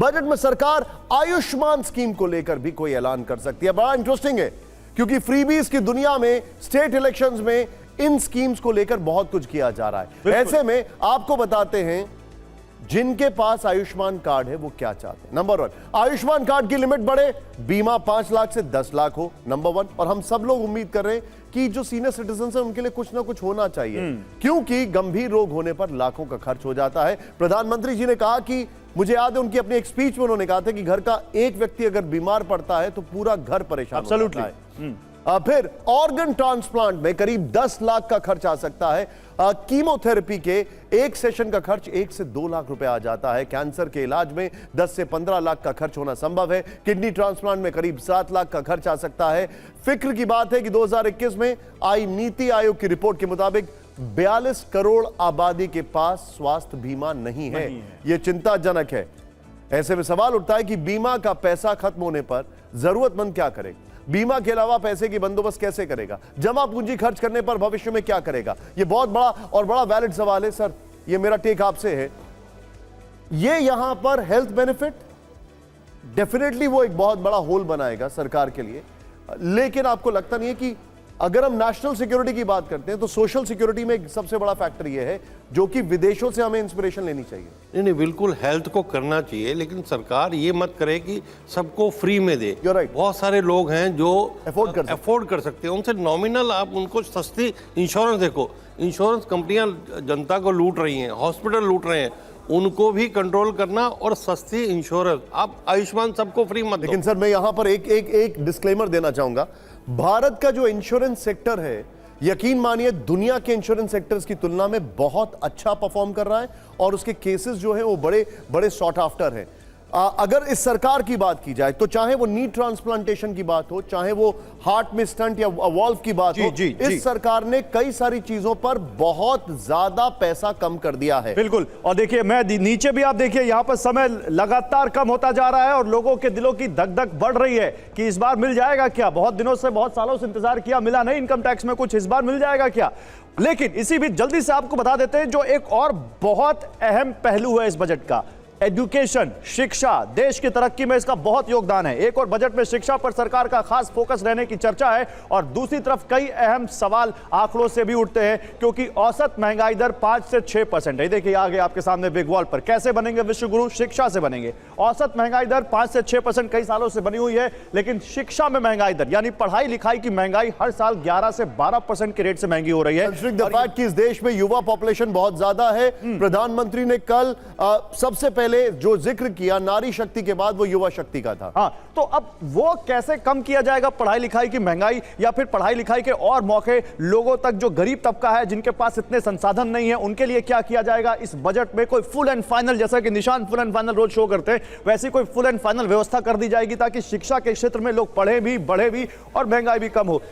Budget में सरकार Ayushman scheme को लेकर भी कोई ऐलान कर सकती है। बड़ा इंटरेस्टिंग है क्योंकि फ्रीबीज की दुनिया में स्टेट इलेक्शंस में इन स्कीम्स को लेकर बहुत कुछ किया जा रहा है। ऐसे में आपको बताते हैं जिनके पास आयुष्मान कार्ड है वो क्या चाहते हैं। नंबर 1, आयुष्मान कार्ड की लिमिट बढ़े, बीमा 5 लाख से 10 लाख हो, नंबर 1। और हम सब लोग उम्मीद कर रहे हैं कि जो सीनियर सिटीजन है उनके लिए कुछ ना कुछ होना चाहिए, क्योंकि गंभीर रोग होने पर लाखों का खर्च हो जाता है। प्रधानमंत्री जी ने कहा कि, मुझे याद है उनकी अपनी एक स्पीच में उन्होंने कहा था कि घर का एक व्यक्ति अगर बीमार पड़ता है तो पूरा घर परेशान हो जाता है। फिर ऑर्गन ट्रांसप्लांट में करीब 10 लाख का खर्च आ सकता है। कीमोथेरेपी के एक सेशन का खर्च 1 से 2 लाख रुपए आ जाता है। कैंसर के इलाज में 10 से 15 लाख का खर्च होना संभव है। किडनी ट्रांसप्लांट में करीब 7 लाख का खर्च आ सकता है। फिक्र की बात है कि 2021 में आई नीति आयोग की रिपोर्ट के मुताबिक 42 करोड़ आबादी के पास स्वास्थ्य बीमा नहीं है। यह चिंताजनक है। ऐसे में सवाल उठता है कि बीमा का पैसा खत्म होने पर जरूरतमंद क्या करेगा, बीमा के अलावा पैसे की बंदोबस्त कैसे करेगा, जमा पूंजी खर्च करने पर भविष्य में क्या करेगा। यह बहुत बड़ा वैलिड सवाल है सर। यह मेरा टेक आपसे है। यह यहां पर हेल्थ बेनिफिट डेफिनेटली वो एक बहुत बड़ा होल बनाएगा सरकार के लिए, लेकिन आपको लगता नहीं है कि अगर हम नेशनल सिक्योरिटी की बात करते हैं तो सोशल सिक्योरिटी में एक सबसे बड़ा फैक्टर यह है जो कि विदेशों से हमें इंस्पिरेशन लेनी चाहिए। नहीं, बिल्कुल हेल्थ को करना चाहिए, लेकिन सरकार ये मत करे कि सबको फ्री में दे। right. बहुत सारे लोग हैं जो अफोर्ड कर सकते हैं, उनसे नॉमिनल आप उनको सस्ती इंश्योरेंस देखो। इंश्योरेंस कंपनियां जनता को लूट रही हैं, हॉस्पिटल लूट रहे हैं, उनको भी कंट्रोल करना और सस्ती इंश्योरेंस। आप आयुष्मान सबको फ्री मत दो। लेकिन सर मैं यहां पर एक डिस्क्लेमर देना चाहूंगा। भारत का जो इंश्योरेंस सेक्टर है, यकीन मानिए दुनिया के इंश्योरेंस सेक्टर्स की तुलना में बहुत अच्छा परफॉर्म कर रहा है और उसके केसेस जो हैं वो बड़े सॉट आफ्टर हैं। अगर इस सरकार की बात की जाए तो चाहे वो नी ट्रांसप्लांटेशन की बात हो, चाहे वो हार्ट में स्टंट या वॉल्व की बात हो, इस सरकार ने कई सारी चीजों पर बहुत ज्यादा पैसा कम कर दिया है। बिल्कुल। और देखिए मैं नीचे भी आप देखिए यहां पर समय लगातार कम होता जा रहा है और लोगों के दिलों की धक धक बढ़ रही है कि इस बार मिल जाएगा क्या। बहुत दिनों से, बहुत सालों से इंतजार किया, मिला नहीं इनकम टैक्स में कुछ, इस बार मिल जाएगा क्या। लेकिन इसी बीच जल्दी से आपको बता देते हैं जो एक और बहुत अहम पहलू है इस बजट का, एजुकेशन, शिक्षा। देश की तरक्की में इसका बहुत योगदान है। एक और बजट में शिक्षा पर सरकार का खास फोकस रहने की चर्चा है और दूसरी तरफ कई अहम सवाल आंकड़ों से भी उठते हैं, क्योंकि औसत महंगाई दर 5 से 6% है। देखिए आगे आपके सामने बिग वॉल पर कैसे बनेंगे विश्व गुरु, शिक्षा से बनेंगे। औसत महंगाई दर 5 से 6% कई सालों से बनी हुई है, लेकिन शिक्षा में महंगाई दर यानी पढ़ाई लिखाई की महंगाई हर साल 11 से 12% के रेट से महंगी हो रही है। इस देश में युवा पॉपुलेशन बहुत ज्यादा है। प्रधानमंत्री ने कल सबसे पहले जो जिक्र किया नारी शक्ति के बाद वो युवा शक्ति का था। हाँ, तो अब वो कैसे कम किया जाएगा पढ़ाई लिखाई की महंगाई, या फिर पढ़ाई लिखाई के और मौके लोगों तक, जो गरीब तबका है जिनके पास इतने संसाधन नहीं है, उनके लिए क्या किया जाएगा। इस बजट में कोई फुल एंड फाइनल, जैसा कि निशान फुल एंड फाइनल रोज शो करते हैं, वैसी कोई फुल एंड फाइनल व्यवस्था कर दी जाएगी ताकि शिक्षा के क्षेत्र में लोग पढ़े भी, बढ़े भी और महंगाई भी कम हो।